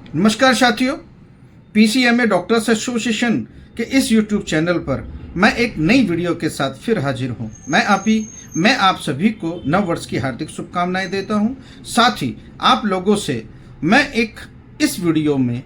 नमस्कार साथियों, पीसीएमए doctors association के इस यूट्यूब चैनल पर मैं एक नई वीडियो के साथ फिर हाजिर हूं। मैं आप सभी को नव वर्ष की हार्दिक शुभकामनाएं देता हूं। साथ ही आप लोगों से मैं इस वीडियो में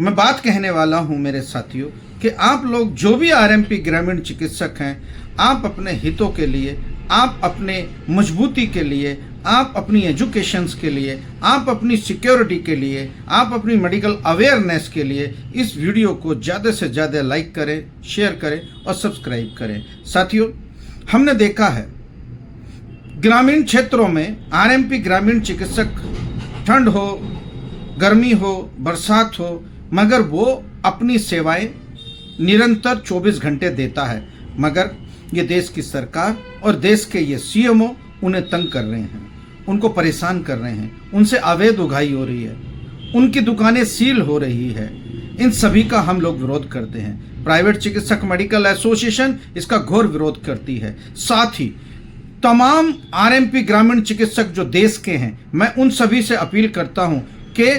मैं बात कहने वाला हूं मेरे साथियों कि आप लोग जो भी आरएमपी ग्रामीण चिकित्सक हैं, आप अपने हितों के लिए, आप अपने मजबूती के लिए, आप अपनी एजुकेशंस के लिए, आप अपनी सिक्योरिटी के लिए, आप अपनी मेडिकल अवेयरनेस के लिए इस वीडियो को ज़्यादा से ज़्यादा लाइक करें, शेयर करें और सब्सक्राइब करें। साथियों, हमने देखा है ग्रामीण क्षेत्रों में आरएमपी ग्रामीण चिकित्सक ठंड हो, गर्मी हो, बरसात हो, मगर वो अपनी सेवाएं निरंतर 24 घंटे देता है। मगर ये देश की सरकार और देश के ये सीएमओ उन्हें तंग कर रहे हैं, उनको परेशान कर रहे हैं, उनसे अवैध उगाही हो रही है, उनकी दुकानें सील हो रही है। इन सभी का हम लोग विरोध करते हैं। प्राइवेट चिकित्सक मेडिकल एसोसिएशन इसका घोर विरोध करती है। साथ ही तमाम आरएमपी ग्रामीण चिकित्सक जो देश के हैं, मैं उन सभी से अपील करता हूं कि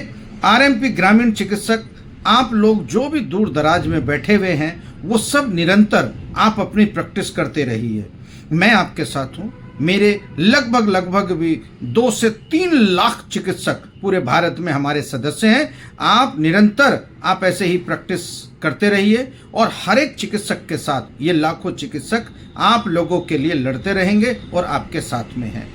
आरएमपी ग्रामीण चिकित्सक, आप लोग जो भी दूर दराज में बैठे हुए हैं, वो सब निरंतर आप अपनी प्रैक्टिस करते रहिए। मैं आपके साथ हूँ। मेरे लगभग भी 2 से 3 लाख चिकित्सक पूरे भारत में हमारे सदस्य हैं। आप निरंतर आप ऐसे ही प्रैक्टिस करते रहिए और हर एक चिकित्सक के साथ ये लाखों चिकित्सक आप लोगों के लिए लड़ते रहेंगे और आपके साथ में हैं।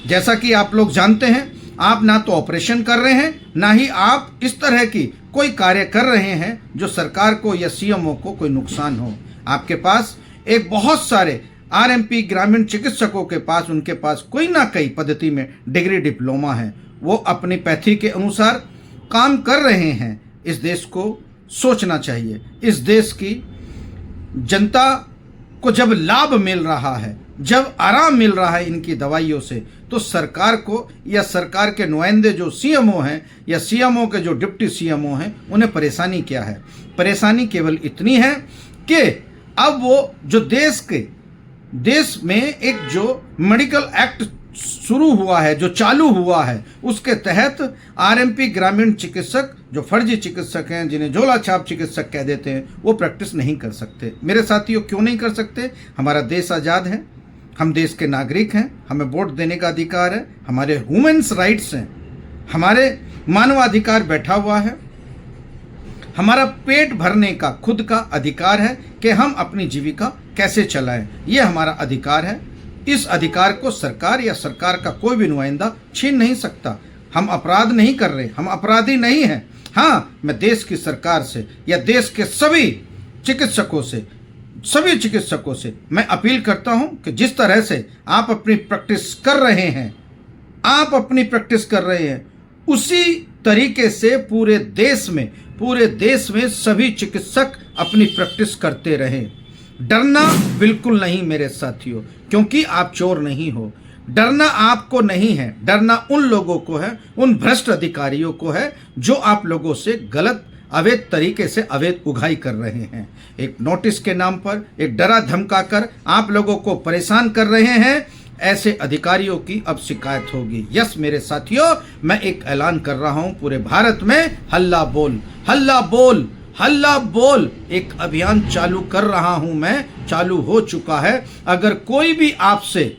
जैसा कि आप लोग जानते हैं, आप ना तो ऑपरेशन कर रहे हैं, ना ही आप इस तरह की कोई कार्य कर रहे हैं जो सरकार को या सीएमओ को कोई नुकसान हो। आपके पास एक बहुत सारे आरएमपी ग्रामीण चिकित्सकों के पास, उनके पास कोई ना कोई पद्धति में डिग्री डिप्लोमा है। वो अपनी पैथी के अनुसार काम कर रहे हैं। इस देश को सोचना चाहिए। इस देश की जनता को जब लाभ मिल रहा है, जब आराम मिल रहा है इनकी दवाइयों से, तो सरकार को या सरकार के नुमाइंदे जो सीएमओ हैं या सीएमओ के जो डिप्टी सीएमओ हैं, उन्हें परेशानी क्या है? परेशानी केवल इतनी है कि अब वो जो देश में एक जो मेडिकल एक्ट शुरू हुआ है, जो चालू हुआ है, उसके तहत आरएमपी ग्रामीण चिकित्सक जो फर्जी चिकित्सक हैं, जिन्हें झोला छाप चिकित्सक कह देते हैं, वो प्रैक्टिस नहीं कर सकते। मेरे साथियों, क्यों नहीं कर सकते? हमारा देश आज़ाद है, हम देश के नागरिक हैं, हमें वोट देने का अधिकार है, हमारे ह्यूमन्स राइट्स हैं, हमारे मानवाधिकार बैठा हुआ है, हमारा पेट भरने का खुद का अधिकार है कि हम अपनी जीविका कैसे चलाएं। ये हमारा अधिकार है। इस अधिकार को सरकार या सरकार का कोई भी नुमाइंदा छीन नहीं सकता। हम अपराध नहीं कर रहे, हम अपराधी नहीं हैं। हाँ, मैं देश की सरकार से या देश के सभी चिकित्सकों से मैं अपील करता हूं कि जिस तरह से आप अपनी प्रैक्टिस कर रहे हैं, उसी तरीके से पूरे देश में सभी चिकित्सक अपनी प्रैक्टिस करते रहें। डरना बिल्कुल नहीं मेरे साथियों, क्योंकि आप चोर नहीं हो। डरना आपको नहीं है, डरना उन लोगों को है, उन भ्रष्ट अधिकारियों को है जो आप लोगों से गलत अवैध तरीके से अवैध उगाही कर रहे हैं। एक नोटिस के नाम पर, एक डरा धमकाकर आप लोगों को परेशान कर रहे हैं। ऐसे अधिकारियों की अब शिकायत होगी। यस मेरे साथियों, मैं एक ऐलान कर रहा हूं, पूरे भारत में हल्ला बोल, हल्ला बोल, हल्ला बोल एक अभियान चालू कर रहा हूं मैं, चालू हो चुका है। अगर कोई भी आपसे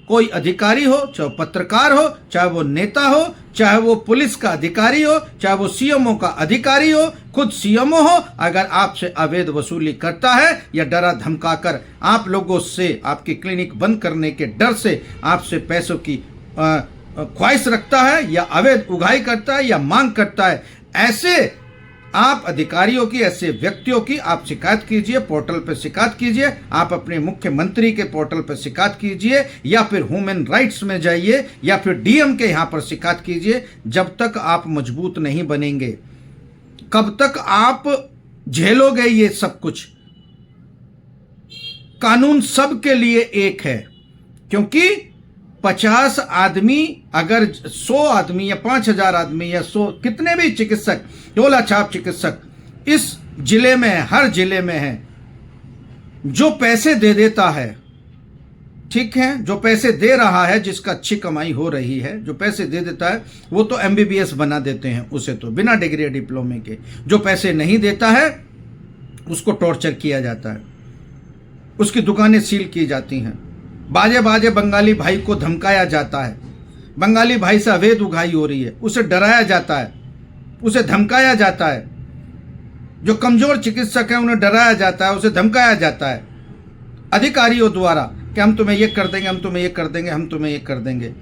कोई अधिकारी हो, चाहे पत्रकार हो, चाहे वो नेता हो, चाहे वो पुलिस का अधिकारी हो, चाहे वो सीएमओ का अधिकारी हो, खुद सीएमओ हो, अगर आपसे अवैध वसूली करता है या डरा धमकाकर आप लोगों से, आपकी क्लिनिक बंद करने के डर से आपसे पैसों की ख्वाहिश रखता है या अवैध उगाही करता है या मांग करता है, ऐसे आप अधिकारियों की, ऐसे व्यक्तियों की आप शिकायत कीजिए। पोर्टल पर शिकायत कीजिए, आप अपने मुख्यमंत्री के पोर्टल पर शिकायत कीजिए, या फिर ह्यूमन राइट्स में जाइए, या फिर डीएम के यहाँ पर शिकायत कीजिए। जब तक आप मजबूत नहीं बनेंगे, कब तक आप झेलोगे ये सब कुछ? कानून सबके लिए एक है, क्योंकि 50 आदमी, अगर 100 आदमी या 5000 आदमी या 100 कितने भी चिकित्सक, झोला छाप चिकित्सक इस जिले में है, हर जिले में है, जो पैसे दे देता है ठीक है, जो पैसे दे रहा है, जिसका अच्छी कमाई हो रही है, जो पैसे दे देता है, वो तो MBBS बना देते हैं उसे, तो बिना डिग्री डिप्लोमे के। जो पैसे नहीं देता है उसको टॉर्चर किया जाता है, उसकी दुकानें सील की जाती हैं, बाजे बाजे बंगाली भाई को धमकाया जाता है, बंगाली भाई से अवैध उगाही हो रही है, उसे डराया जाता है, उसे धमकाया जाता है। जो कमजोर चिकित्सक है उन्हें डराया जाता है, उसे धमकाया जाता है अधिकारियों द्वारा कि हम तुम्हें ये कर देंगे, हम तुम्हें ये कर देंगे, हम तुम्हें ये कर देंगे।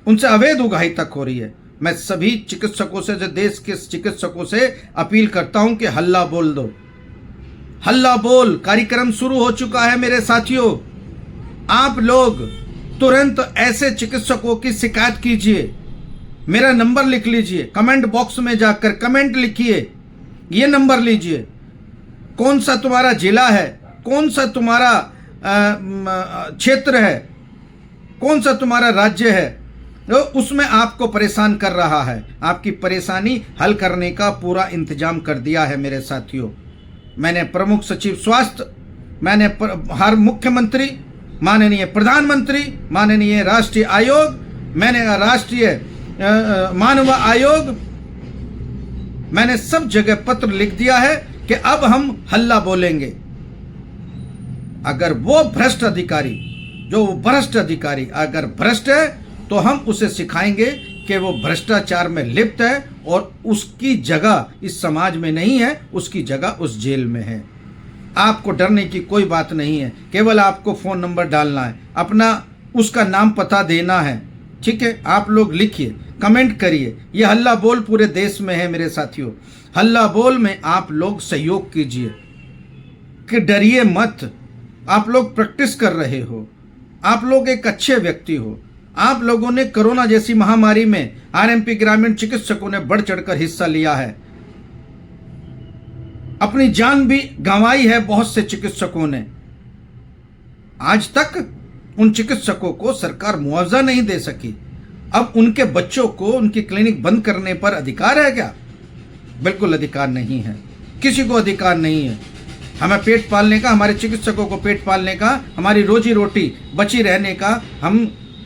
उनसे अवैध उगाही तक हो रही है। मैं सभी चिकित्सकों से, जो देश के चिकित्सकों से अपील करता हूं कि हल्ला बोल दो, हल्ला बोल। कार्यक्रम शुरू हो चुका है मेरे साथियों। आप लोग तुरंत ऐसे चिकित्सकों की शिकायत कीजिए। मेरा नंबर लिख लीजिए, कमेंट बॉक्स में जाकर कमेंट लिखिए, ये नंबर लीजिए। कौन सा तुम्हारा जिला है, कौन सा तुम्हारा क्षेत्र है, कौन सा तुम्हारा राज्य है, तो उसमें आपको परेशान कर रहा है। आपकी परेशानी हल करने का पूरा इंतजाम कर दिया है मेरे साथियों। मैंने प्रमुख सचिव स्वास्थ्य, मैंने हर मुख्यमंत्री, माननीय प्रधानमंत्री, माननीय राष्ट्रीय आयोग, मैंने राष्ट्रीय मानव आयोग, मैंने सब जगह पत्र लिख दिया है कि अब हम हल्ला बोलेंगे। अगर वो भ्रष्ट अधिकारी, जो भ्रष्ट अधिकारी अगर भ्रष्ट है, तो हम उसे सिखाएंगे कि वो भ्रष्टाचार में लिप्त है और उसकी जगह इस समाज में नहीं है, उसकी जगह उस जेल में है। आपको डरने की कोई बात नहीं है, केवल आपको फ़ोन नंबर डालना है, अपना उसका नाम पता देना है, ठीक है। आप लोग लिखिए, कमेंट करिए। ये हल्ला बोल पूरे देश में है मेरे साथियों। हल्ला बोल में आप लोग सहयोग कीजिए, कि डरिए मत। आप लोग प्रैक्टिस कर रहे हो, आप लोग एक अच्छे व्यक्ति हो। आप लोगों ने कोरोना जैसी महामारी में आरएमपी ग्रामीण चिकित्सकों ने बढ़ चढ़कर हिस्सा लिया है, अपनी जान भी गंवाई है बहुत से चिकित्सकों ने। आज तक उन चिकित्सकों को सरकार मुआवजा नहीं दे सकी। अब उनके बच्चों को उनकी क्लिनिक बंद करने पर अधिकार है क्या? बिल्कुल अधिकार नहीं है, किसी को अधिकार नहीं है। हमें पेट पालने का, हमारे चिकित्सकों को पेट पालने का, हमारी रोजी रोटी बची रहने का,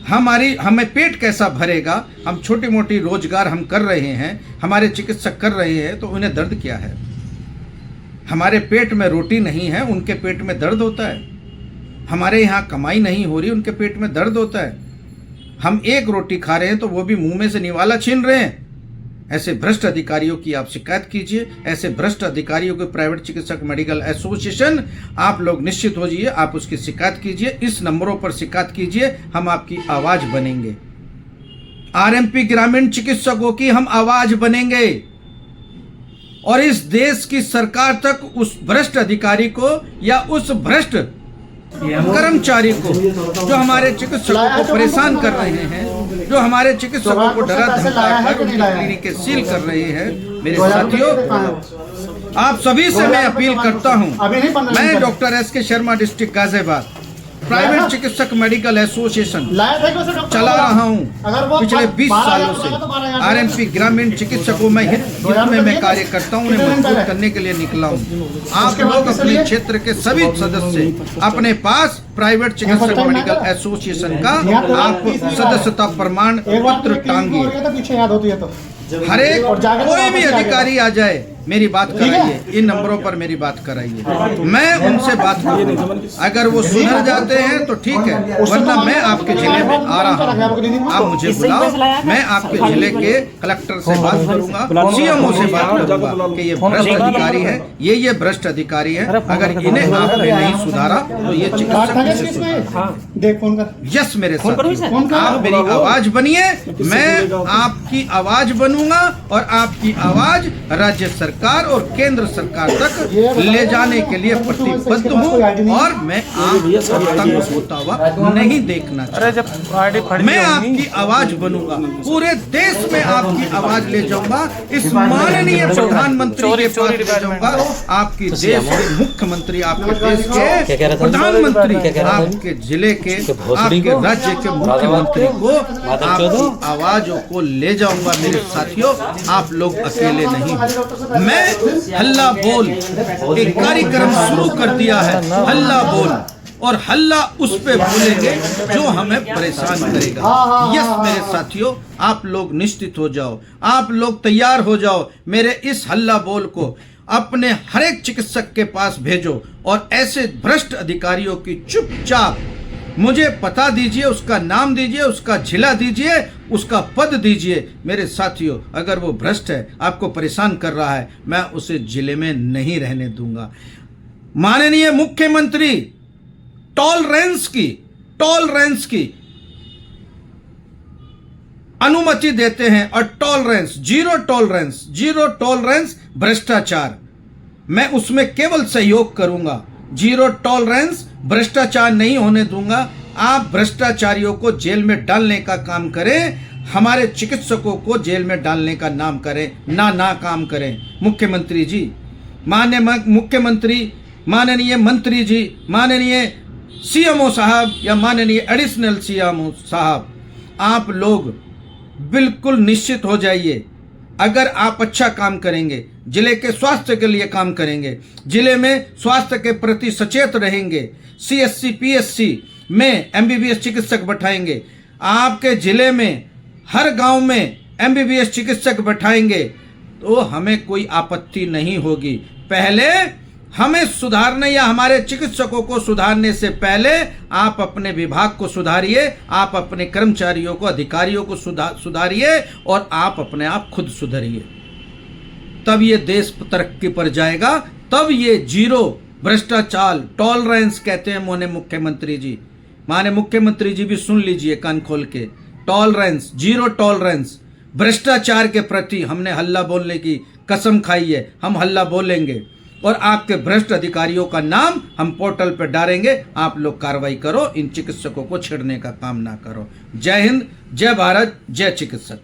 हमें पेट कैसा भरेगा? हम छोटी मोटी रोजगार हम कर रहे हैं, हमारे चिकित्सक कर रहे हैं, तो उन्हें दर्द क्या है? हमारे पेट में रोटी नहीं है, उनके पेट में दर्द होता है। हमारे यहाँ कमाई नहीं हो रही, उनके पेट में दर्द होता है। हम एक रोटी खा रहे हैं तो वो भी मुंह में से निवाला छीन रहे हैं। ऐसे भ्रष्ट अधिकारियों की आप शिकायत कीजिए। ऐसे भ्रष्ट अधिकारियों के प्राइवेट चिकित्सक मेडिकल एसोसिएशन, आप लोग निश्चित हो जाइए, आप उसकी शिकायत कीजिए। इस नंबरों पर शिकायत कीजिए, हम आपकी आवाज बनेंगे। आरएमपी ग्रामीण चिकित्सकों की हम आवाज बनेंगे और इस देश की सरकार तक उस भ्रष्ट अधिकारी को या उस भ्रष्ट कर्मचारी को, जो हमारे चिकित्सकों को परेशान कर रहे हैं, जो हमारे चिकित्सकों को डरा धमका कर उनकी क्लिनिकें सील कर रहे हैं, मेरे साथियों, आप सभी से मैं अपील करता हूं। मैं doctor SK Sharma, district Ghaziabad, private चिकित्सक मेडिकल एसोसिएशन चला रहा हूं पिछले 20 सालों से। आरएमपी ग्रामीण चिकित्सकों में हित में मैं कार्य करता हूं, उन्हें मजबूत करने के लिए निकला हूं। आप लोग अपने क्षेत्र के सभी सदस्य अपने पास प्राइवेट चिकित्सक मेडिकल एसोसिएशन का आप सदस्यता प्रमाण पत्र टांगिए। हर एक कोई भी अधिकारी आ जाए, मेरी बात कराइए, इन नंबरों पर मेरी बात कराइए, मैं उनसे बात करूंगा। अगर वो सुधर जाते हैं तो ठीक है, वरना मैं आपके जिले में आ रहा हूँ, आप मुझे बुलाओ, मैं आपके जिले के कलेक्टर से बात करूंगा, CMO से बात करूंगा कि ये भ्रष्ट अधिकारी है, ये भ्रष्ट अधिकारी है। अगर इन्हें आपने नहीं सुधारा तो ये चिकित्सक यस मेरे साथ आप मेरी आवाज बनिए, मैं आपकी आवाज बनूंगा और आपकी आवाज राज्य सरकार और केंद्र सरकार तक ले जाने के लिए प्रतिबद्ध हूँ और मैं आपको तंग होता हुआ नहीं देखना चाहता। मैं आपकी आवाज बनूंगा, पूरे देश में आपकी आवाज ले जाऊंगा, इस माननीय प्रधानमंत्री के पास ले जाऊंगा, आपकी देश के मुख्यमंत्री, आपके देश के प्रधानमंत्री, आपके जिले के, आपके राज्य के मुख्यमंत्री को आपकी आवाजों को ले जाऊंगा। मेरे साथियों, आप लोग अकेले नहीं हो। मैं हल्ला बोल एक कार्यक्रम शुरू कर दिया है, हल्ला बोल, और हल्ला उस पे बोलेंगे जो हमें परेशान करेगा। यस मेरे साथियों, आप लोग निश्चित हो जाओ, आप लोग तैयार हो जाओ। मेरे इस हल्ला बोल को अपने हर एक चिकित्सक के पास भेजो और ऐसे भ्रष्ट अधिकारियों की चुपचाप मुझे पता दीजिए, उसका नाम दीजिए, उसका जिला दीजिए, उसका पद दीजिए। मेरे साथियों, अगर वो भ्रष्ट है, आपको परेशान कर रहा है, मैं उसे जिले में नहीं रहने दूंगा। माननीय मुख्यमंत्री टॉलरेंस की अनुमति देते हैं और जीरो टॉलरेंस भ्रष्टाचार, मैं उसमें केवल सहयोग करूंगा। जीरो टॉलरेंस भ्रष्टाचार नहीं होने दूंगा। आप भ्रष्टाचारियों को जेल में डालने का काम करें, हमारे चिकित्सकों को जेल में डालने का नाम करें, ना काम करें। मुख्यमंत्री जी, माननीय मुख्यमंत्री, माननीय मंत्री जी, माननीय सीएमओ साहब या माननीय एडिशनल सीएमओ साहब, आप लोग बिल्कुल निश्चित हो जाइए। अगर आप अच्छा काम करेंगे, जिले के स्वास्थ्य के लिए काम करेंगे, जिले में स्वास्थ्य के प्रति सचेत रहेंगे, सीएससी पीएससी में एमबीबीएस चिकित्सक बैठाएंगे, आपके जिले में हर गांव में एमबीबीएस चिकित्सक बैठाएंगे, तो हमें कोई आपत्ति नहीं होगी। पहले हमें सुधारने या हमारे चिकित्सकों को सुधारने से पहले आप अपने विभाग को सुधारिए, आप अपने कर्मचारियों को, अधिकारियों को सुधारिए और आप अपने आप खुद सुधरिए। तब ये देश तरक्की पर जाएगा, तब ये जीरो भ्रष्टाचार टॉलरेंस कहते हैं माननीय मुख्यमंत्री जी। माननीय मुख्यमंत्री जी भी सुन लीजिए कान खोल के, टॉलरेंस, जीरो टॉलरेंस भ्रष्टाचार के प्रति हमने हल्ला बोलने की कसम खाई है। हम हल्ला बोलेंगे और आपके भ्रष्ट अधिकारियों का नाम हम पोर्टल पर डालेंगे। आप लोग कार्रवाई करो, इन चिकित्सकों को छेड़ने का काम ना करो। जय हिंद, जय भारत, जय चिकित्सक।